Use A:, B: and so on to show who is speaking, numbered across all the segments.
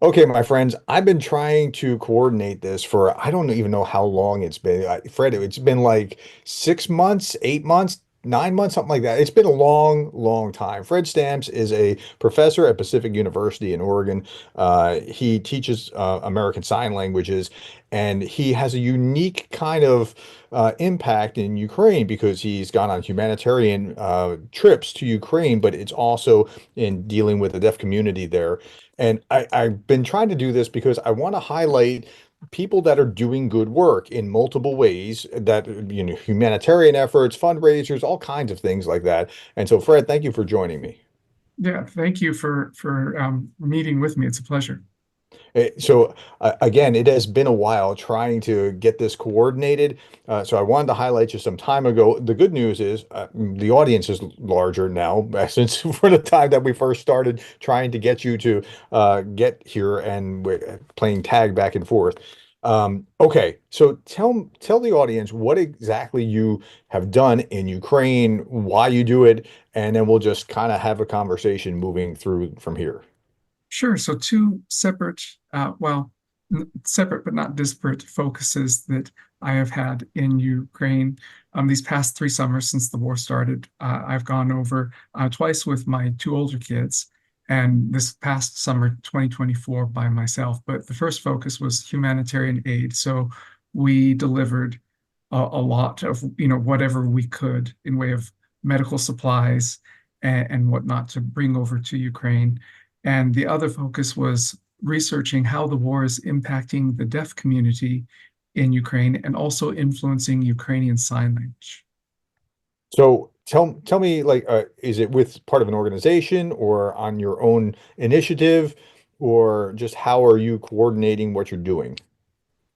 A: Okay, my friends, I've been trying to coordinate this for I don't even know how long it's been. Fred, it's been like 6 months, 8 months, 9 months, something like that. It's been a long, long time. Fred Stamps is a professor at Pacific University in Oregon. He teaches American Sign Languages, and he has a unique kind of impact in Ukraine because he's gone on humanitarian trips to Ukraine, but it's also in dealing with the deaf community there. And I've been trying to do this because I want to highlight people that are doing good work in multiple ways that, humanitarian efforts, fundraisers, all kinds of things like that. And so, Fred, thank you for joining me.
B: Yeah, thank you for meeting with me. It's a pleasure.
A: Again, it has been a while trying to get this coordinated. So I wanted to highlight you some time ago. The good news is the audience is larger now since for the time that we first started trying to get you to get here and we're playing tag back and forth. Okay, so tell the audience what exactly you have done in Ukraine, why you do it, and then we'll just kind of have a conversation moving through from here.
B: Sure. So two separate, separate but not disparate focuses that I have had in Ukraine. These past 3 summers since the war started, I've gone over twice with my two older kids, and this past summer, 2024, by myself. But the first focus was humanitarian aid. So we delivered a lot of, whatever we could in way of medical supplies and whatnot to bring over to Ukraine. And the other focus was researching how the war is impacting the deaf community in Ukraine and also influencing Ukrainian Sign Language.
A: So tell me, like, is it with part of an organization or on your own initiative, or just how are you coordinating what you're doing?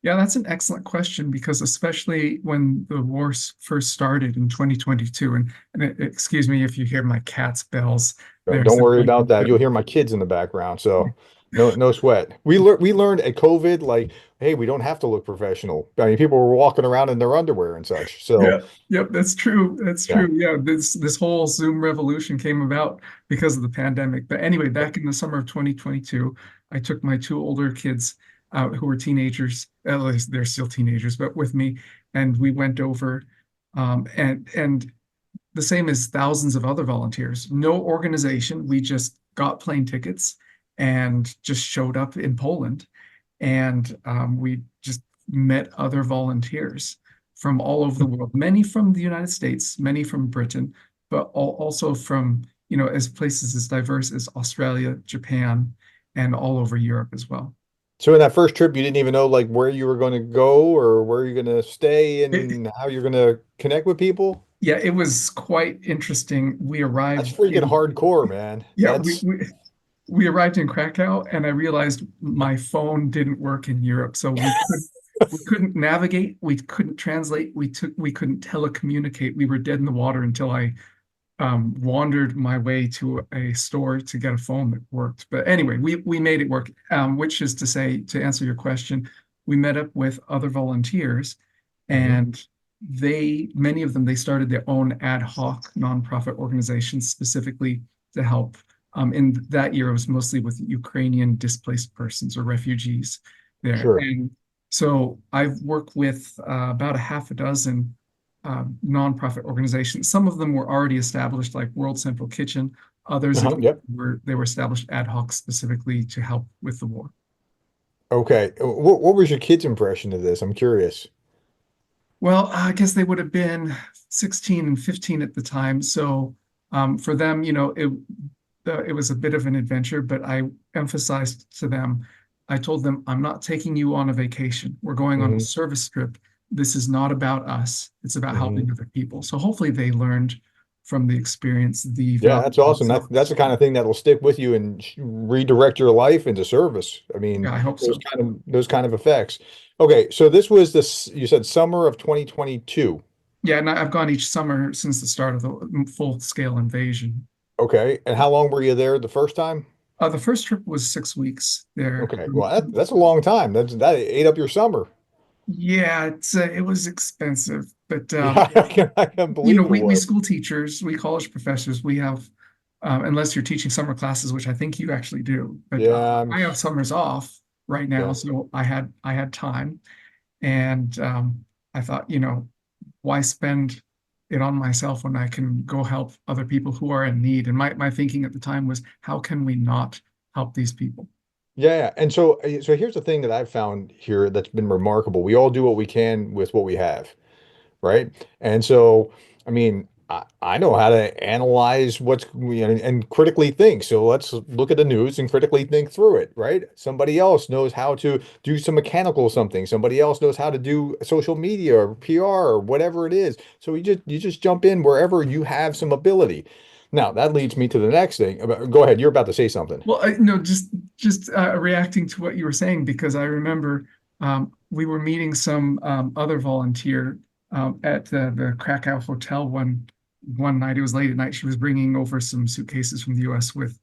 B: Yeah, that's an excellent question because especially when the war first started in 2022, and excuse me if you hear my cat's bells, there's
A: Don't
B: a
A: worry
B: bunch
A: about
B: of
A: that. You'll hear my kids in the background, so no sweat. We learned at COVID, like, hey, we don't have to look professional. I mean, people were walking around in their underwear and such. So
B: Yeah, yep, that's true. That's
A: yeah.
B: true. Yeah, this whole Zoom revolution came about because of the pandemic. But anyway, back in the summer of 2022, I took my two older kids who were teenagers, at least they're still teenagers, but with me, and we went over and the same as thousands of other volunteers. No organization. We just got plane tickets and just showed up in Poland, and we just met other volunteers from all over the world, many from the United States, many from Britain, but also from, as places as diverse as Australia, Japan, and all over Europe as well.
A: So in that first trip, you didn't even know like where you were going to go or where you're going to stay
B: It,
A: and how you're going to connect with people?
B: yeah, it was quite interesting. We
A: That's
B: arrived
A: freaking
B: in,
A: hardcore, man.
B: yeah,
A: That's
B: we arrived in Krakow, and I realized my phone didn't work in Europe, so we couldn't navigate, we couldn't translate, we couldn't telecommunicate. We were dead in the water until I wandered my way to a store to get a phone that worked. But anyway, we made it work. Which is to say, to answer your question, we met up with other volunteers,
A: Mhm.
B: and many of them, they started their own ad hoc nonprofit organizations specifically to help. In that year, it was mostly with Ukrainian displaced persons or refugees there.
A: Sure.
B: And so I've worked with about a half a dozen nonprofit organizations. Some of them were already established, like World Central Kitchen. Others, again,
A: Yep.
B: were established ad hoc specifically to help with the war.
A: Okay. What was your kid's impression of this? I'm curious.
B: Well, I guess they would have been 16 and 15 at the time. So for them, it was a bit of an adventure, but I emphasized to them, I told them, I'm not taking you on a vacation. We're going on a
A: Hmm.
B: service trip. This is not about us. It's about
A: Hmm.
B: helping other people. So hopefully they learned from the experience the
A: Yeah,
B: value
A: that's awesome.
B: of
A: That's
B: service.
A: the kind of thing that'll stick with you and redirect your life into service. I mean,
B: Yeah, I hope
A: those
B: so.
A: kind of effects. Okay, so this was this you said summer of 2022.
B: Yeah, and I've gone each summer since the start of the full-scale invasion.
A: Okay, and how long were you there the first time?
B: The first trip was 6 weeks there.
A: Okay, well that's a long time. That ate up your summer.
B: Yeah, it was expensive, but
A: Yeah, I can believe it
B: we
A: was.
B: school teachers, we college professors, we have unless you're teaching summer classes, which I think you actually do. But
A: Yeah,
B: I have summers off right now,
A: yeah.
B: so I had time, and I thought, why spend it on myself when I can go help other people who are in need? And my thinking at the time was, how can we not help these people?
A: Yeah, and so here's the thing that I've found here that's been remarkable. We all do what we can with what we have, right? And so, I mean, I know how to analyze and critically think. So let's look at the news and critically think through it, right? Somebody else knows how to do some mechanical something. Somebody else knows how to do social media or PR or whatever it is. So you just jump in wherever you have some ability. Now, that leads me to the next thing. Go ahead, you're about to say something.
B: Well, no, just reacting to what you were saying because I remember we were meeting some other volunteer at the Krakow hotel one night. It was late at night. She was bringing over some suitcases from the U.S. with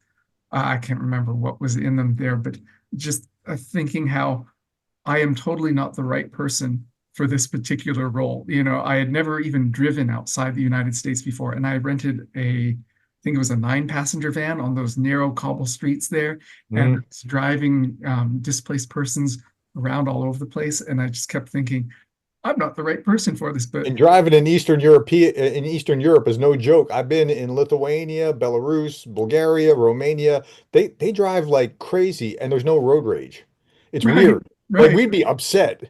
B: I can't remember what was in them there, but just thinking how I am totally not the right person for this particular role. I had never even driven outside the United States before, and I rented I think it was a 9-passenger van on those narrow cobble streets there, and I
A: Mm.
B: was driving displaced persons around all over the place. And I just kept thinking, I'm not the right person for this, but
A: And driving in Eastern Europe is no joke. I've been in Lithuania, Belarus, Bulgaria, Romania. They drive like crazy and there's no road rage. It's
B: right,
A: weird. Like
B: right.
A: we'd be upset.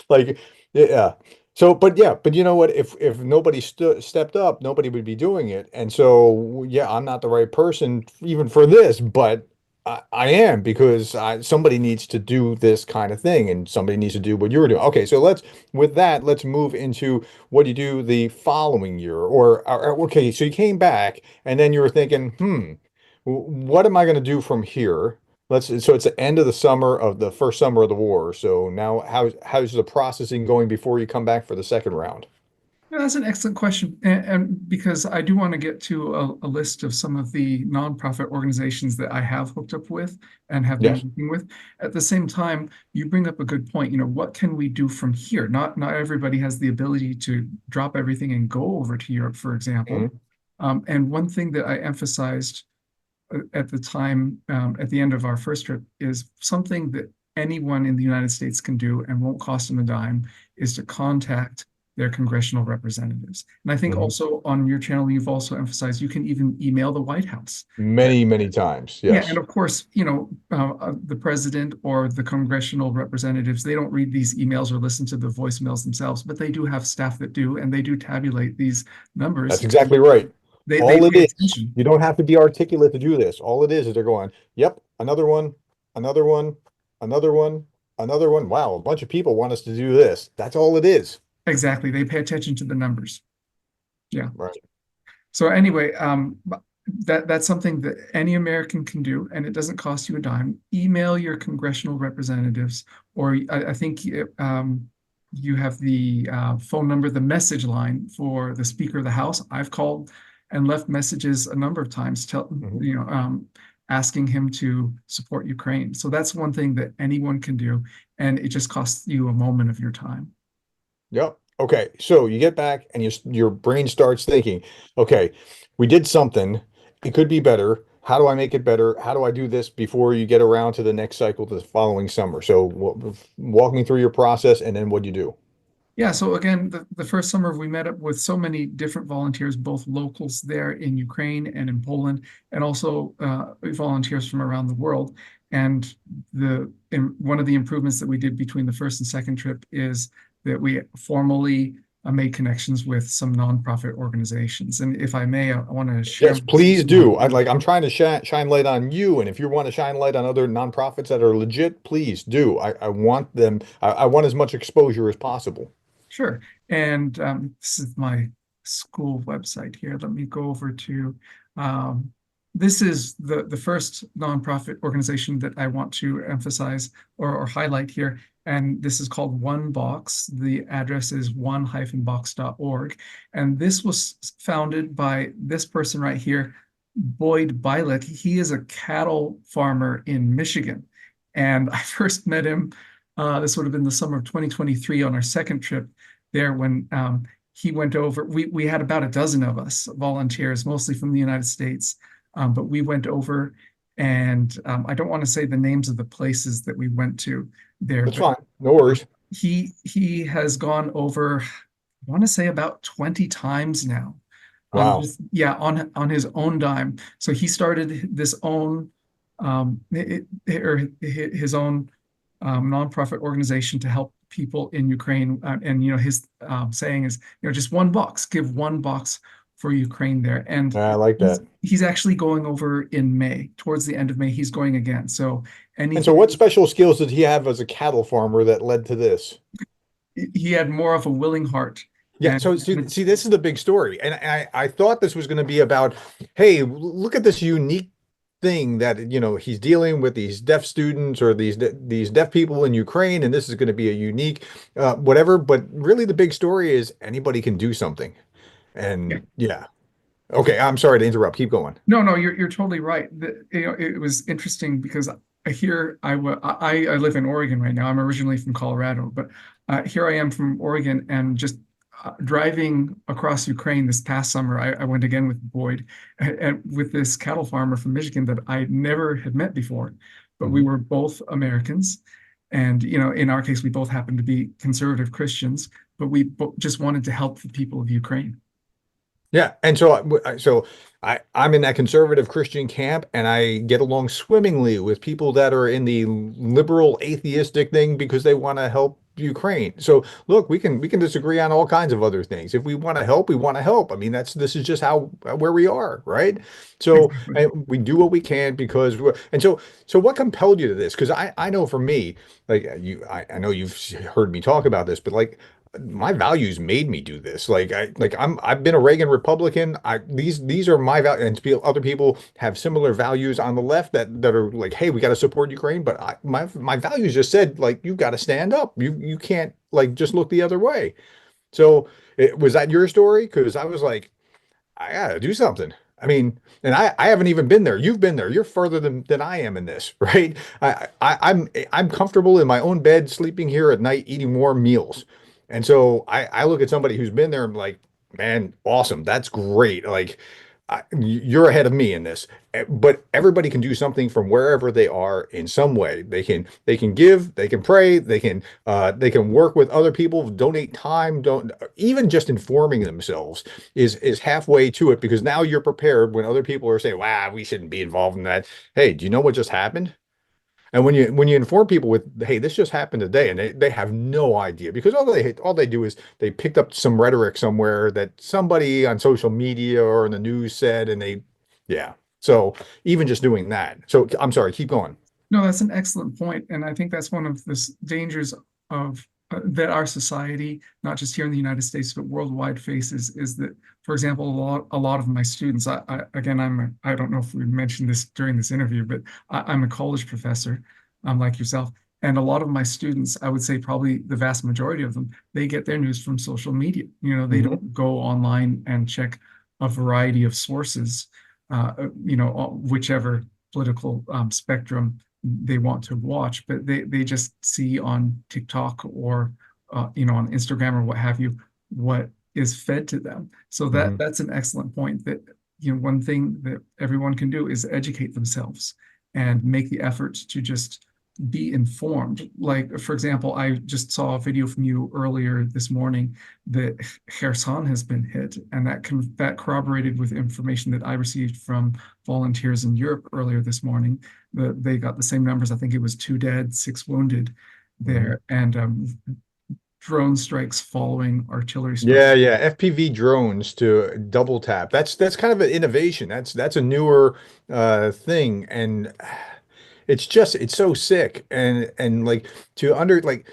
A: Like yeah. So but you know what? If nobody stepped up, nobody would be doing it. And so yeah, I'm not the right person even for this, but I am because somebody needs to do this kind of thing and somebody needs to do what you were doing. Okay, so let's move into what you do the following year. Okay, so you came back and then you were thinking, what am I going to do from here? So it's the end of the summer of the first summer of the war. So now how's the processing going before you come back for the second round?
B: Yeah, that's an excellent question. And because I do want to get to a list of some of the nonprofit organizations that I have hooked up with and have been
A: Yes.
B: working with. At the same time, you bring up a good point. What can we do from here? Not everybody has the ability to drop everything and go over to Europe, for example.
A: Mhm.
B: And one thing that I emphasized at the time, at the end of our first trip, is something that anyone in the United States can do and won't cost them a dime is to contact their congressional representatives. And I think
A: Mhm.
B: also on your channel, you've also emphasized you can even email the White House.
A: Many, many times.
B: Yeah, and
A: Yes.
B: of course, the president or the congressional representatives, they don't read these emails or listen to the voicemails themselves, but they do have staff that do, and they do tabulate these
A: That's
B: numbers.
A: exactly right.
B: They
A: All it
B: pay
A: is,
B: attention.
A: you don't have to be articulate to do this. All it is they're going, yep, another one, another one, another one, another one. Wow, a bunch of people want us to do this. That's all it is.
B: Exactly. They pay attention to the numbers. Yeah.
A: Right.
B: So anyway, that's something that any American can do, and it doesn't cost you a dime. Email your congressional representatives, or I think you have the phone number, the message line for the Speaker of the House. I've called and left messages a number of times,
A: Mhm.
B: asking him to support Ukraine. So that's one thing that anyone can do, and it just costs you a moment of your time.
A: Yep. Okay. So you get back and your brain starts thinking, okay, we did something. It could be better. How do I make it better? How do I do this before you get around to the next cycle the following summer? So walk me through your process and then what you do.
B: Yeah, so again, the first summer we met up with so many different volunteers, both locals there in Ukraine and in Poland, and also volunteers from around the world. And one of the improvements that we did between the first and second trip is that we formally made connections with some nonprofit organizations. And if I may, I want to share
A: Yes,
B: my
A: please do.
B: screen.
A: I'm trying to shine light on you, and if you want to shine light on other nonprofits that are legit, please do. I want them. I want as much exposure as possible.
B: Sure. And this is my school website here. Let me go over to um, this is the first nonprofit organization that I want to emphasize or highlight here. And this is called One Box. The address is one-box.org. And this was founded by this person right here, Boyd Bilek. He is a cattle farmer in Michigan. And I first met him, this would have been the summer of 2023 on our second trip there when he went over. We had about a dozen of us volunteers, mostly from the United States, but we went over, and I don't want to say the names of the places that we went to there,
A: That's
B: but
A: fine. No worries.
B: he has gone over, I want to say about 20 times now.
A: Wow.
B: Just yeah, on his own dime. So he started this own or his own nonprofit organization to help people in Ukraine. And his saying is, just 1 box, give 1 box for Ukraine there. And
A: Yeah, I like
B: he's
A: that.
B: he's actually going over in May, towards the end of May. He's going again. So
A: And so what
B: anything,
A: special skills did he have as a cattle farmer that led to this?
B: he had more of a willing heart.
A: Yeah,
B: And,
A: so see, this is the big story. And I thought this was going to be about, hey, look at this unique thing that, he's dealing with these deaf students or these deaf people in Ukraine, and this is going to be a unique whatever. But really the big story is anybody can do something.
B: yeah.
A: And yeah. Okay, I'm sorry to interrupt. Keep going.
B: No, no, you're totally right. It was interesting because here I live in Oregon right now. I'm originally from Colorado, but here I am from Oregon, and just driving across Ukraine this past summer, I went again with Boyd and with this cattle farmer from Michigan that I never had met before, but we
A: Mhm.
B: were both Americans, and in our case, we both happened to be conservative Christians, but we just wanted to help the people of Ukraine.
A: Yeah, and so I'm in that conservative Christian camp, and I get along swimmingly with people that are in the liberal atheistic thing because they want to help Ukraine. So look, we can disagree on all kinds of other things. If we want to help, we want to help. I mean, this is just how where we are, right? So
B: Exactly.
A: and we do what we can because so what compelled you to this? Because I know for me, like I know you've heard me talk about this, but like my values made me do this. I've been a Reagan Republican. These are my values, and other people have similar values on the left that are like, hey, we got to support Ukraine. But my values just said like you've got to stand up. You can't like just look the other way. So was that your story? Because I was like, I gotta do something. I mean, and I haven't even been there. You've been there. You're further than I am in this, right? I'm comfortable in my own bed, sleeping here at night, eating warm meals. And so I look at somebody who's been there and I'm like, man, awesome. That's great. Like you're ahead of me in this. But everybody can do something from wherever they are in some way. They can give, they can pray, they can work with other people, donate time, don't even just informing themselves is halfway to it because now you're prepared when other people are saying, "Wow, we shouldn't be involved in that." Hey, do you know what just happened? And when you inform people with, "Hey, this just happened today," and they have no idea because all they do is they picked up some rhetoric somewhere that somebody on social media or in the news said, and yeah. So even just doing that. So I'm sorry, keep going.
B: No, that's an excellent point, and I think that's one of the dangers of that our society, not just here in the United States but worldwide, faces. Is that, for example, a lot of my students. Again, I don't know if we mentioned this during this interview, but I'm a college professor, like yourself, and a lot of my students, I would say probably the vast majority of them, they get their news from social media. They
A: Hmm.
B: don't go online and check a variety of sources, whichever political spectrum they want to watch, but they just see on TikTok or on Instagram or what have you, what is fed to them. So
A: Hmm.
B: that's an excellent point, that one thing that everyone can do is educate themselves and make the effort to just be informed. Like, for example, I just saw a video from you earlier this morning that Kherson has been hit, and that corroborated with information that I received from volunteers in Europe earlier this morning. They got the same numbers. I think it was 2 dead, 6 wounded
A: Hmm.
B: there, and drone strikes following artillery strikes.
A: Yeah, yeah. FPV drones to double tap. That's kind of an innovation. That's a newer thing, and it's so sick. And like to under like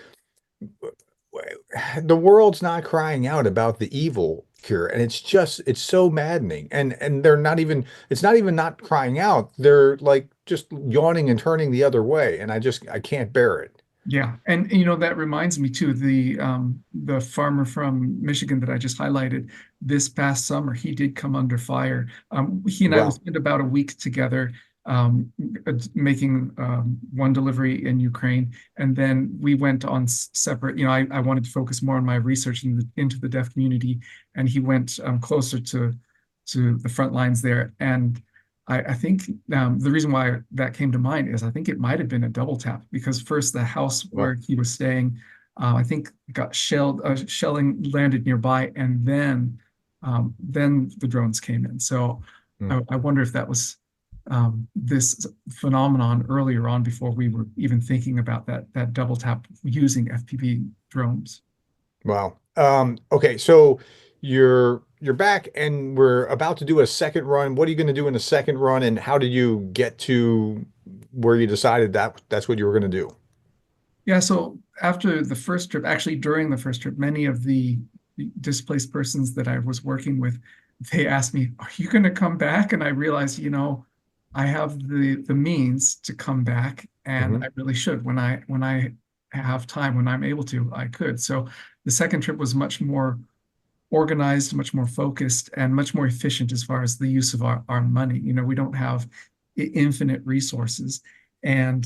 A: the world's not crying out about the evil here, and it's so maddening. And they're not even it's not even not crying out. They're like just yawning and turning the other way, and I can't bear it.
B: Yeah, and that reminds me too, the farmer from Michigan that I just highlighted this past summer, he did come under fire. He and I would
A: Wow.
B: spend about a week together, um, making one delivery in Ukraine, and then we went on separate. I wanted to focus more on my research into the deaf community, and he went closer to the front lines there. And I think the reason why that came to mind is I think it might have been a double tap because first the house
A: Well,
B: where he was staying, I think got shelled, shelling landed nearby, and then the drones came in. So
A: hmm.
B: I wonder if that was this phenomenon earlier on before we were even thinking about that double tap using FPV drones.
A: Wow. Okay, so you're back and we're about to do a second run. What are you going to do in the second run, and how did you get to where you decided that that's what you were going to do?
B: Yeah, so after the first trip, actually during the first trip, many of the displaced persons that I was working with, they asked me, "Are you going to come back?" And I realized, I have the means to come back, and I
A: Hmm.
B: really should when I have time, when I'm able to, I could. So the second trip was much more organized, much more focused, and much more efficient as far as the use of our money. We don't have infinite resources, and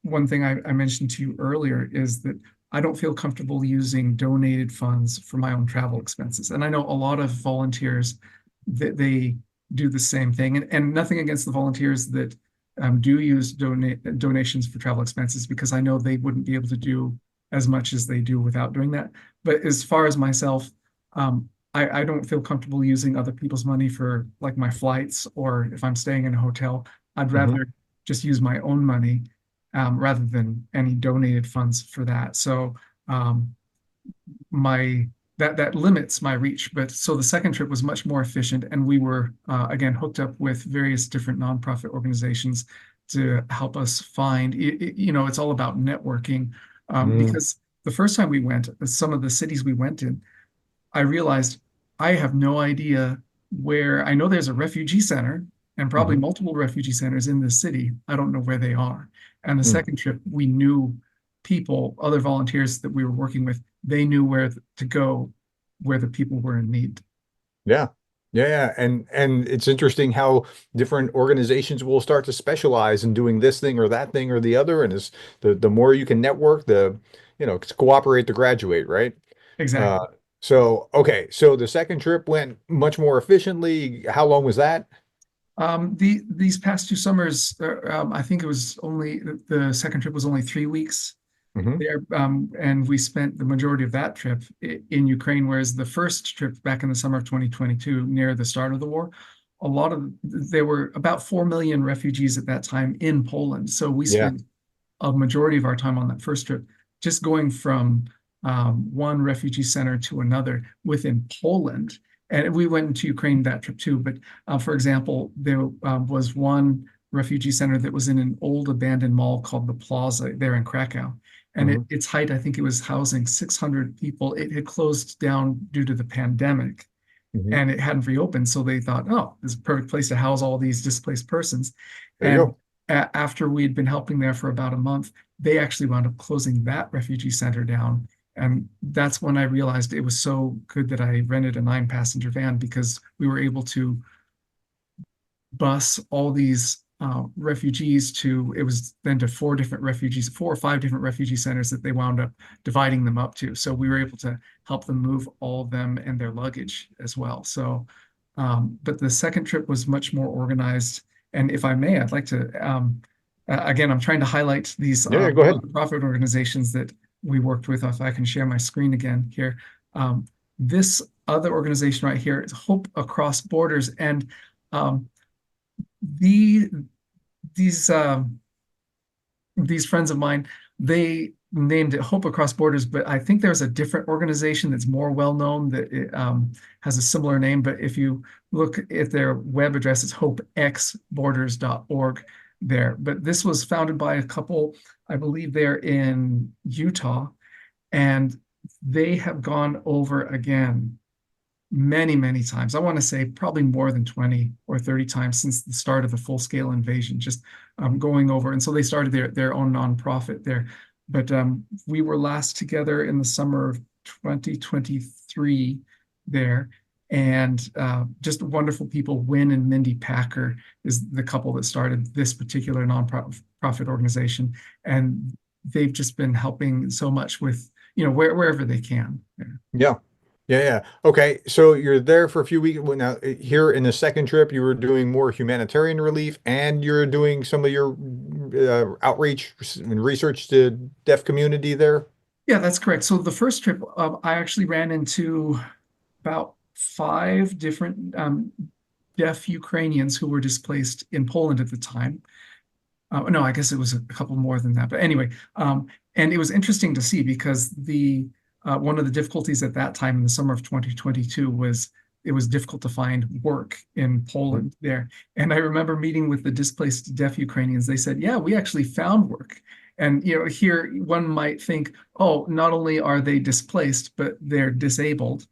B: one thing I mentioned to you earlier is that I don't feel comfortable using donated funds for my own travel expenses. And I know a lot of volunteers that they do the same thing. And nothing against the volunteers that do use donations for travel expenses because I know they wouldn't be able to do as much as they do without doing that. But as far as myself, I don't feel comfortable using other people's money for like my flights or if I'm staying in a hotel. I'd
A: Hmm.
B: rather just use my own money rather than any donated funds for that. So um, my that limits my reach. But so the second trip was much more efficient, and we were again hooked up with various different nonprofit organizations to help us find. It's all about networking
A: Mm.
B: because the first time we went, some of the cities we went in, I realized I have no idea where. I know there's a refugee center and probably
A: Hmm.
B: multiple refugee centers in the city. I don't know where they are. And the
A: Mm.
B: second trip, we knew people, other volunteers that we were working with, they knew where to go where the people were in need.
A: Yeah. Yeah, yeah. And it's interesting how different organizations will start to specialize in doing this thing or that thing or the other. And is the more you can network, it's cooperate to graduate, right? Uh,
B: Exactly.
A: so okay, so the second trip went much more efficiently. How long was that?
B: These past 2 summers, I think it was only the second trip was only 3 weeks
A: Hmm.
B: there, and we spent the majority of that trip in Ukraine, whereas the first trip back in the summer of 2022, near the start of the war, there were about 4 million refugees at that time in Poland. So we
A: Yeah.
B: spent a majority of our time on that first trip just going from one refugee center to another within Poland. And we went into Ukraine that trip too. But for example, there was one refugee center that was in an old abandoned mall called the Plaza there in Krakow. And
A: Hmm.
B: its height, I think it was housing 600 people. It had closed down due to the pandemic
A: Hmm.
B: and it hadn't reopened. So they thought, oh, this is a perfect place to house all these displaced persons.
A: There you
B: And
A: go.
B: after we'd been helping there for about a month, they actually wound up closing that refugee center down. And that's when I realized it was so good that I rented a 9-passenger van because we were able to bus all these refugees to, it was then to 4 or 5 different refugee centers that they wound up dividing them up to. So we were able to help them move all of them and their luggage as well. So, but the second trip was much more organized. And if I may, I'd like to, again, I'm trying to highlight these
A: Yeah, yeah, go ahead.
B: nonprofit organizations that we worked with. If I can share my screen again here. This other organization right here is Hope Across Borders. And um, the these friends of mine, they named it Hope Across Borders, but I think there's a different organization that's more well known that has a similar name. But if you look at their web address, it's hopexborders.org there. But this was founded by a couple, I believe they're in Utah, and they have gone over again many, many times. I want to say probably more than 20 or 30 times since the start of the full-scale invasion, just going over. And so they started their own nonprofit there. But we were last together in the summer of 2023 there. and just wonderful people. Wynn and Mindy Packer is the couple that started this particular nonprofit organization, and they've just been helping so much with, wherever they can. Yeah.
A: Yeah. Yeah, yeah. Okay, so you're there for a few weeks. Well, now, here in the second trip, you were doing more humanitarian relief, and you're doing some of your outreach and research to deaf community there.
B: Yeah, that's correct. So the first trip, I actually ran into about five different deaf Ukrainians who were displaced in Poland at the time. No, I guess it was a couple more than that. But anyway, and it was interesting to see because the one of the difficulties at that time in the summer of 2022 was it was difficult to find work in Poland there. And I remember meeting with the displaced deaf Ukrainians. They said, "Yeah, we actually found work." And here one might think, "Oh, not only are they displaced, but they're disabled."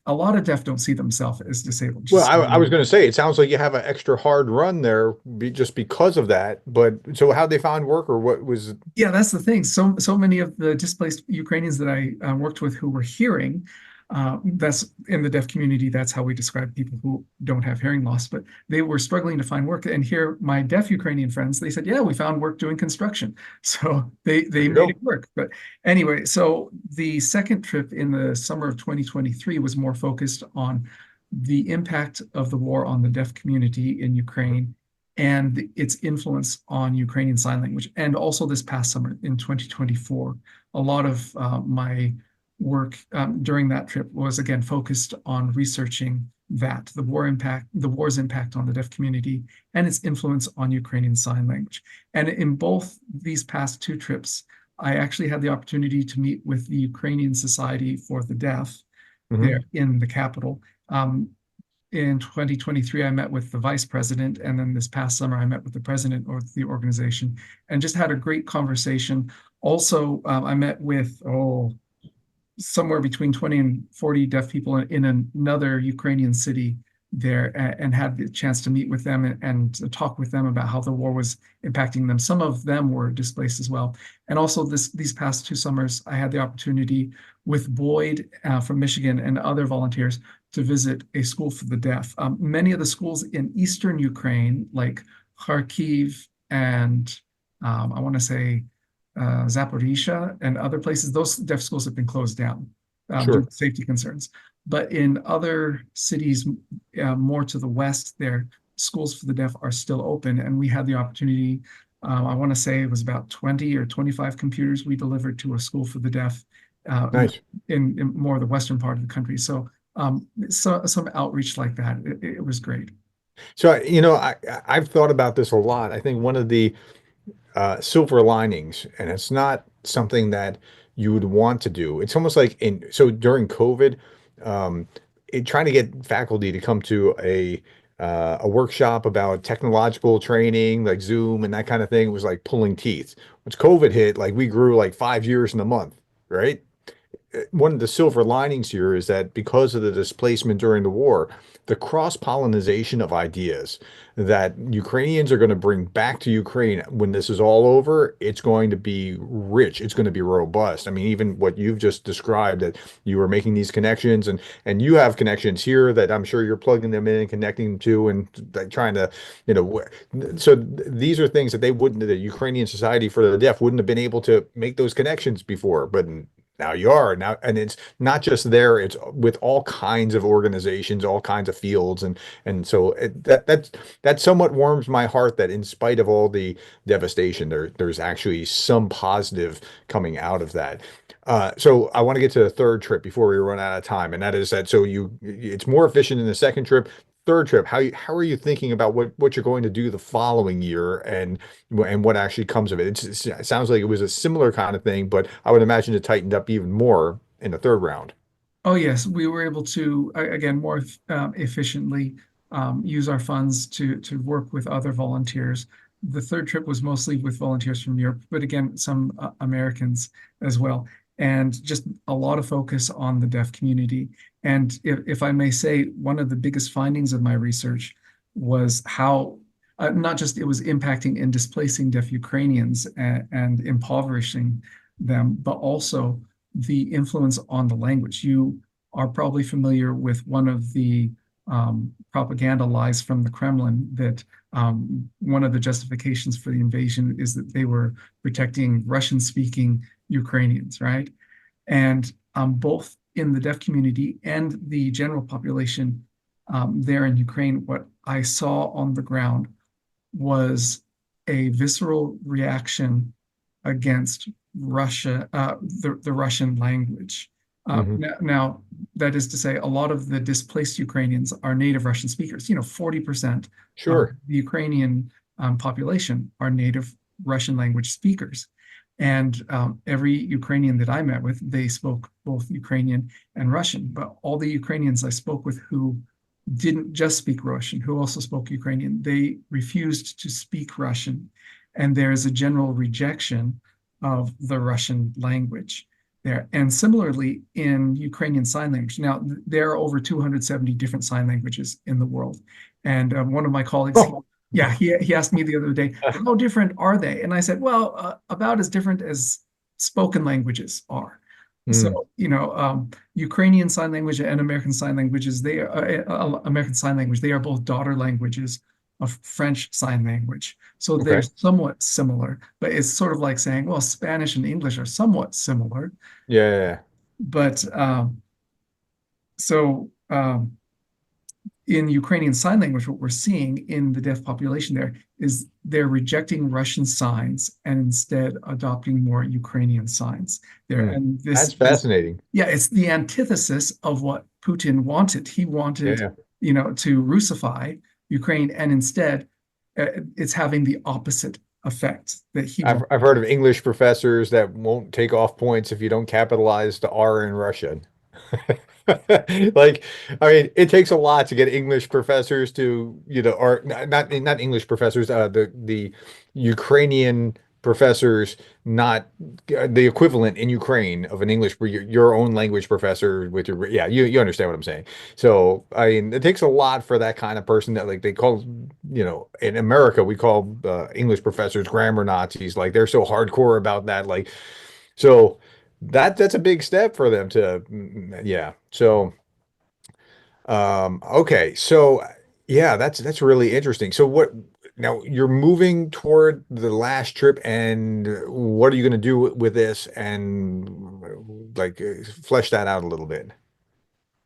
B: A lot of deaf don't see themselves as disabled.
A: Well,
B: Just
A: I was going to say, it sounds like you have an extra hard run there just because of that. But so how they found work or what was,
B: Yeah, that's the thing. So many of the displaced Ukrainians that I worked with who were hearing, that's in the deaf community. That's how we describe people who don't have hearing loss. But they were struggling to find work. And here, my deaf Ukrainian friends, they said, "Yeah, we found work doing construction." So
A: there
B: they
A: you
B: made it
A: go.
B: work. But anyway, so the second trip in the summer of 2023 was more focused on the impact of the war on the deaf community in Ukraine and its influence on Ukrainian Sign Language. And also this past summer in 2024, a lot of my work during that trip was again focused on researching that, the war's impact on the deaf community and its influence on Ukrainian Sign Language. And in both these past two trips, I actually had the opportunity to meet with the Ukrainian Society for the Deaf there
A: Hmm.
B: in the capital. In 2023, I met with the vice president, and then this past summer, I met with the president of the organization and just had a great conversation. Also, I met with, somewhere between 20 and 40 deaf people in another Ukrainian city there and had the chance to meet with them and to talk with them about how the war was impacting them. Some of them were displaced as well. And also these past two summers, I had the opportunity with Boyd from Michigan and other volunteers to visit a school for the deaf. Many of the schools in Eastern Ukraine, like Kharkiv and I want to say Zaporizhia and other places, those deaf schools have been closed down due
A: Sure.
B: to safety concerns. But in other cities, more to the west, their schools for the deaf are still open. And we had the opportunity, I want to say it was about 20 or 25 computers we delivered to a school for the deaf
A: Nice.
B: in more of the western part of the country. So some outreach like that, it was great.
A: So, I've thought about this a lot. I think one of the silver linings, and it's not something that you would want to do. It's almost like so during COVID, um, trying to get faculty to come to a workshop about technological training, like Zoom and that kind of thing, was like pulling teeth. Once COVID hit, like we grew like 5 years in a month, right? One of the silver linings here is that because of the displacement during the war, the cross-pollination of ideas that Ukrainians are going to bring back to Ukraine when this is all over, it's going to be rich. It's going to be robust. I mean, even what you've just described, that you were making these connections and you have connections here that I'm sure you're plugging them in and connecting them to and like trying to, so these are things that they wouldn't, the Ukrainian Society for the Deaf wouldn't have been able to make those connections before, but now you are now, and it's not just there; it's with all kinds of organizations, all kinds of fields, and so that somewhat warms my heart that in spite of all the devastation, there's actually some positive coming out of that. So I want to get to the third trip before we run out of time, and that is that so it's more efficient in the second trip. Third trip, how are you thinking about what you're going to do the following year and what actually comes of it? It sounds like it was a similar kind of thing, but I would imagine it tightened up even more in the third round.
B: Oh, yes, we were able to, again, more efficiently use our funds to work with other volunteers. The third trip was mostly with volunteers from Europe, but again, some Americans as well, and just a lot of focus on the deaf community. And if I may say, one of the biggest findings of my research was how not just it was impacting and displacing deaf Ukrainians and impoverishing them, but also the influence on the language. You are probably familiar with one of the propaganda lies from the Kremlin that one of the justifications for the invasion is that they were protecting Russian-speaking Ukrainians, right? And both in the deaf community and the general population there in Ukraine, what I saw on the ground was a visceral reaction against Russia, the Russian language.
A: Hmm.
B: Now, that is to say, a lot of the displaced Ukrainians are native Russian speakers. 40% of
A: Sure.
B: the Ukrainian population are native Russian language speakers. And every Ukrainian that I met with, they spoke both Ukrainian and Russian. But all the Ukrainians I spoke with who didn't just speak Russian, who also spoke Ukrainian, they refused to speak Russian. And there is a general rejection of the Russian language there. And similarly, in Ukrainian Sign Language, now there are over 270 different sign languages in the world. And one of my colleagues,
A: Oh.
B: yeah, he asked me the other day, how different are they? And I said, well, about as different as spoken languages are.
A: Mm,
B: So, Ukrainian Sign Language and American Sign Languages, American Sign Language, they are both daughter languages of French Sign Language. So they're
A: okay.
B: somewhat similar, but it's sort of like saying, well, Spanish and English are somewhat similar,
A: Yeah, yeah, yeah.
B: but so in Ukrainian Sign Language, what we're seeing in the deaf population there is they're rejecting Russian signs and instead adopting more Ukrainian signs there.
A: Mm.
B: And
A: That's
B: this is,
A: fascinating.
B: yeah, it's the antithesis of what Putin wanted. He
A: Yeah,
B: wanted,
A: yeah.
B: to Russify Ukraine, and instead it's having the opposite effect that he
A: I've
B: wanted.
A: I've heard of English professors that won't take off points if you don't capitalize the R in Russian. Like, I mean, it takes a lot to get English professors to, or not English professors, the Ukrainian professors, not the equivalent in Ukraine of an English, your own language professor with your, yeah, you understand what I'm saying. So, I mean, it takes a lot for that kind of person that like they call, in America we call English professors grammar Nazis. Like they're so hardcore about that, like so. That's a big step for them to, yeah. So, okay. So, yeah, that's really interesting. So what now you're moving toward the last trip and what are you going to do with this and like flesh that out a little bit?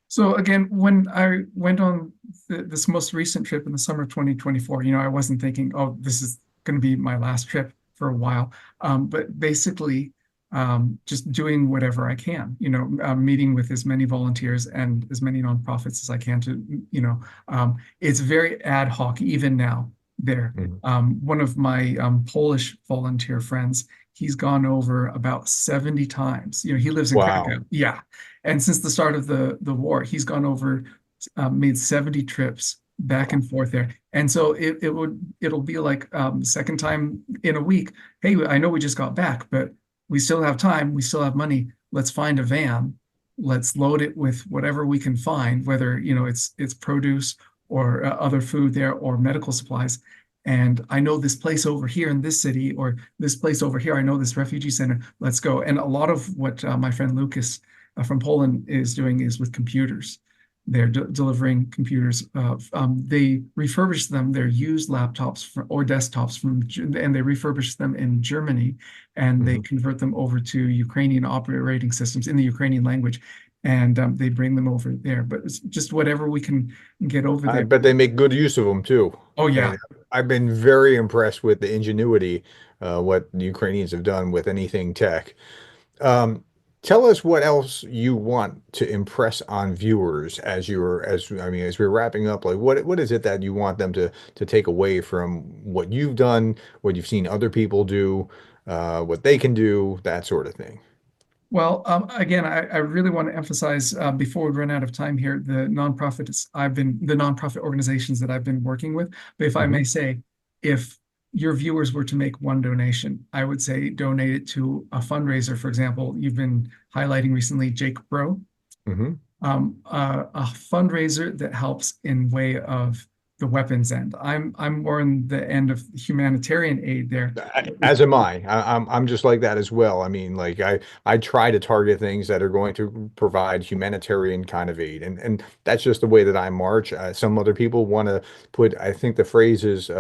B: So again, when I went on this most recent trip in the summer of 2024, I wasn't thinking, oh, this is going to be my last trip for a while. But basically, just doing whatever I can, meeting with as many volunteers and as many nonprofits as I can to, it's very ad hoc even now there.
A: Mhm.
B: One of my Polish volunteer friends, he's gone over about 70 times. He lives in
A: Wow.
B: Krakow. Yeah. And since the start of the war, he's gone over, made 70 trips back and forth there. And so it'll be like second time in a week. Hey, I know we just got back, but we still have time. We still have money. Let's find a van. Let's load it with whatever we can find, whether it's produce or other food there or medical supplies. And I know this place over here in this city or this place over here. I know this refugee center. Let's go. And a lot of what my friend Lucas from Poland is doing is with computers. They're delivering computers. They refurbish them. They're used laptops or desktops and they refurbish them in Germany, and they
A: Mhm.
B: convert them over to Ukrainian operating systems in the Ukrainian language, and they bring them over there. But it's just whatever we can get over
A: I
B: there.
A: bet they make good use of them too.
B: Oh yeah.
A: And I've been very impressed with the ingenuity, what the Ukrainians have done with anything tech. Um, Tell us what else you want to impress on viewers as we're wrapping up, like what is it that you want them to take away from what you've done, what you've seen other people do, what they can do, that sort of thing.
B: Well, again, I really want to emphasize before we run out of time here, the nonprofit organizations that I've been working with. But if I may
A: Hmm.
B: say, if your viewers were to make one donation, I would say donate it to a fundraiser. For example, you've been highlighting recently Jake Bro,
A: Hmm.
B: a fundraiser that helps in way of the weapons end. I'm more in the end of humanitarian aid there.
A: As am I. I'm just like that as well. I mean, like I try to target things that are going to provide humanitarian kind of aid, and that's just the way that I march. Some other people want to put, I think the phrase is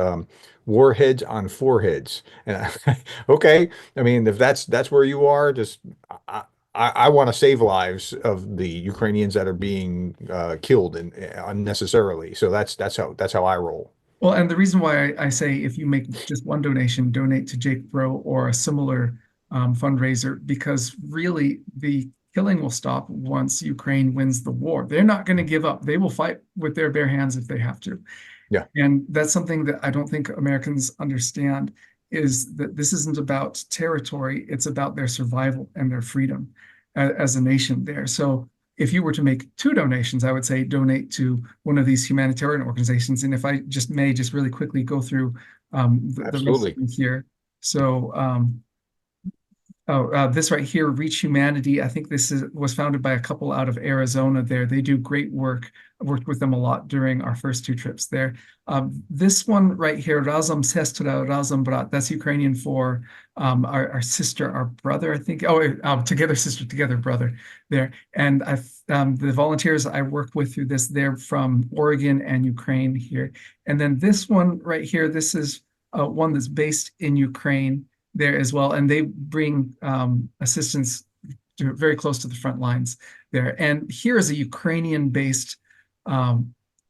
A: warheads on foreheads. And okay, I mean, if that's where you are, just I, I want to save lives of the Ukrainians that are being killed and unnecessarily. So that's how I roll.
B: Well, and the reason why I say if you make just one donation, donate to Jake Bro or a similar fundraiser, because really the killing will stop once Ukraine wins the war. They're not going to give up. They will fight with their bare hands if they have to.
A: Yeah,
B: And that's something that I don't think Americans understand is that this isn't about territory, it's about their survival and their freedom as a nation there. So if you were to make two donations, I would say donate to one of these humanitarian organizations. And if I just may just really quickly go through the rest of
A: absolutely.
B: them here. So this right here, Reach Humanity. I think was founded by a couple out of Arizona there. They do great work. I worked with them a lot during our first two trips there. This one right here, Razom Sestra Razom Brat, that's Ukrainian for our sister, our brother, I think. Oh, together sister, together brother there. And the volunteers I work with through this, they're from Oregon and Ukraine here. And then this one right here, this is one that's based in Ukraine there as well, and they bring assistance very close to the front lines there. And here is a Ukrainian-based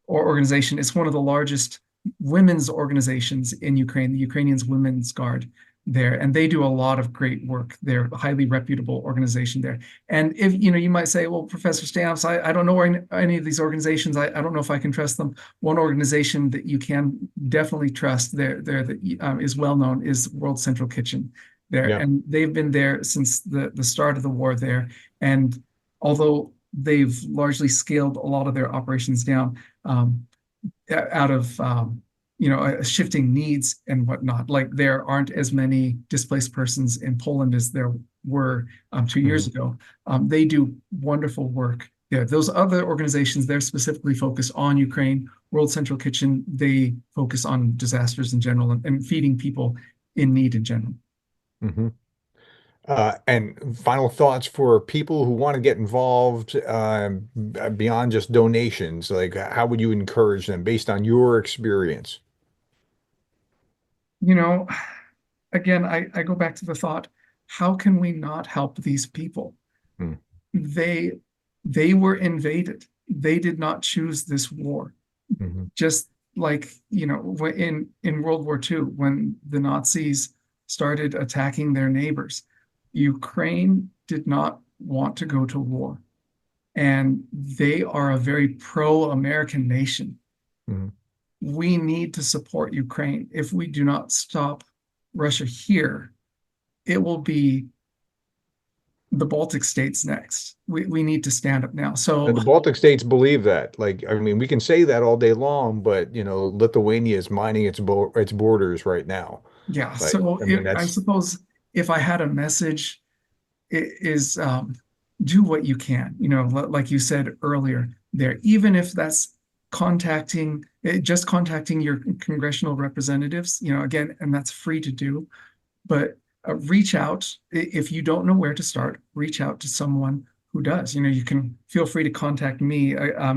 B: organization. It's one of the largest women's organizations in Ukraine, the Ukrainians Women's Guard there, and they do a lot of great work. They're a highly reputable organization there. And if you might say, well, Professor Stamps, I don't know any of these organizations. I don't know if I can trust them. One organization that you can definitely trust there that is well known is World Central Kitchen there,
A: Yeah.
B: and they've been there since the start of the war there. And although they've largely scaled a lot of their operations down, out of shifting needs and whatnot. Like there aren't as many displaced persons in Poland as there were 2 years
A: Mhm.
B: ago. They do wonderful work. Yeah, those other organizations, they're specifically focused on Ukraine. World Central Kitchen, they focus on disasters in general and feeding people in need in general.
A: Mhm. And final thoughts for people who want to get involved beyond just donations, like how would you encourage them based on your experience?
B: You know, again, I go back to the thought, how can we not help these people?
A: Mm,
B: They they were invaded. They did not choose this war.
A: mhm,
B: Just like, in World War II, when the Nazis started attacking their neighbors, Ukraine did not want to go to war. And they are a very pro-American nation.
A: mhm.
B: We need to support Ukraine. If we do not stop Russia here, it will be the Baltic states next. We need to stand up now.
A: And
B: So
A: the Baltic states believe that. Like, I mean, we can say that all day long, but Lithuania is mining its borders right now.
B: yeah,
A: Like,
B: so
A: I mean,
B: I
A: that's
B: suppose if I had a message, it is do what you can. Like you said earlier, there, even if that's just contacting your congressional representatives, again, and that's free to do, but reach out if you don't know where to start. Reach out to someone who does. You can feel free to contact me.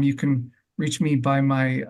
B: You can reach me by my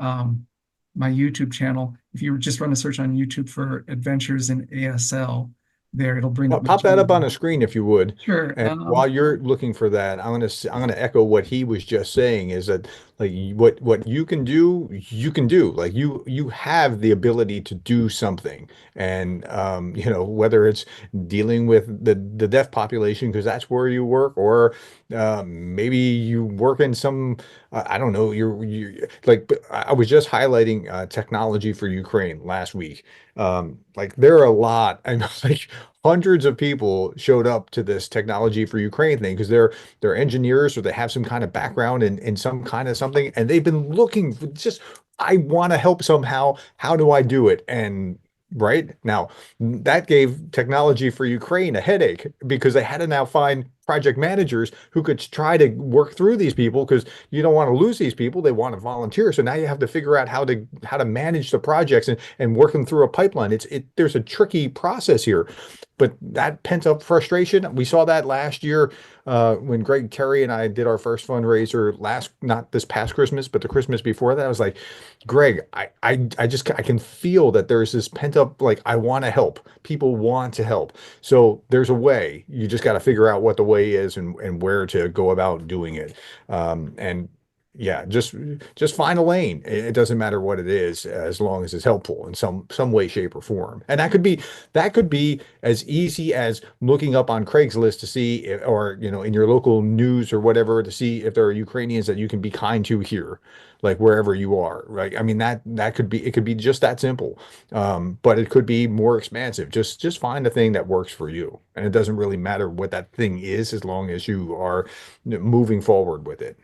B: YouTube channel. If you just run a search on YouTube for Adventures in ASL, there it'll bring up my
A: pop that
B: channel.
A: up on a screen if you would.
B: Sure.
A: And while you're looking for that, I'm gonna echo what he was just saying is that like what you can do, you can do. Like you have the ability to do something. And whether it's dealing with the deaf population because that's where you work, or maybe you work in some I don't know, you like I was just highlighting technology for Ukraine last week. Like there are a lot, I know, like hundreds of people showed up to this technology for Ukraine thing because they're engineers or they have some kind of background in some kind of something, and they've been looking for just I want to help somehow. How do I do it? And right now, that gave technology for Ukraine a headache because they had to now find project managers who could try to work through these people because you don't want to lose these people. They want to volunteer. So now you have to figure out how to manage the projects and work them through a pipeline. There's a tricky process here. But that pent up frustration, we saw that last year when Greg Terry and I did our first fundraiser not this past Christmas, but the Christmas before that. I was like, Greg, I can feel that there's this pent up, like, I want to help. People want to help. So there's a way. You just got to figure out what the way is and where to go about doing it. And yeah, just find a lane. It doesn't matter what it is, as long as it's helpful in some way, shape, or form. And that could be as easy as looking up on Craigslist to see or in your local news or whatever to see if there are Ukrainians that you can be kind to here, like wherever you are, right? I mean it could be just that simple. But it could be more expansive. Just find a thing that works for you, and it doesn't really matter what that thing is as long as you are moving forward with it.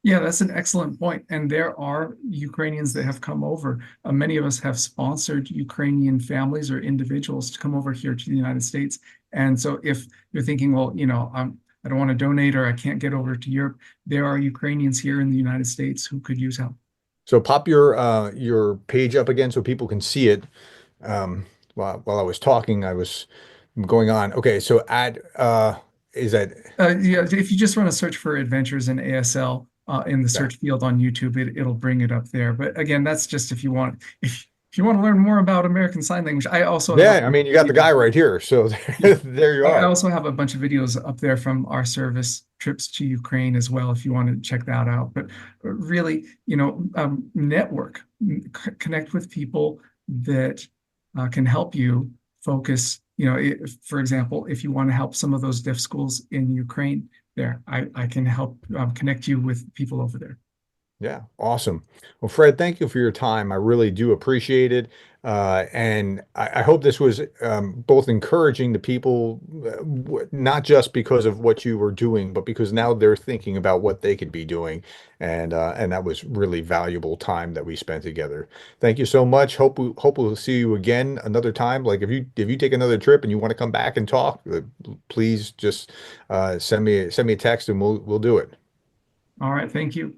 B: Yeah, that's an excellent point. And there are Ukrainians that have come over. Many of us have sponsored Ukrainian families or individuals to come over here to the United States. And so if you're thinking, well, I don't want to donate or I can't get over to Europe, there are Ukrainians here in the United States who could use help.
A: So pop your page up again so people can see it. While I was talking, I was going on. Okay, so add is that
B: Yeah, if you just run a search for Adventures in ASL in the
A: yeah.
B: search field on YouTube, it'll bring it up there. But again, that's just if you want to learn more about American Sign Language. I also have a
A: Yeah, I
B: bunch
A: mean,
B: of
A: you got the
B: videos.
A: guy right here. So
B: Yeah,
A: there you
B: I
A: are.
B: also have a bunch of videos up there from our service trips to Ukraine as well, if you want to check that out. But really, network, connect with people that can help you focus. For example, if you want to help some of those deaf schools in Ukraine, I can help connect you with people over there.
A: Yeah, awesome. Well, Fred, thank you for your time. I really do appreciate it. And I hope this was both encouraging to people, not just because of what you were doing, but because now they're thinking about what they could be doing. And that was really valuable time that we spent together. Thank you so much. Hope we'll see you again another time. Like if you take another trip and you want to come back and talk, please just send me a text and we'll do it.
B: All right, thank you.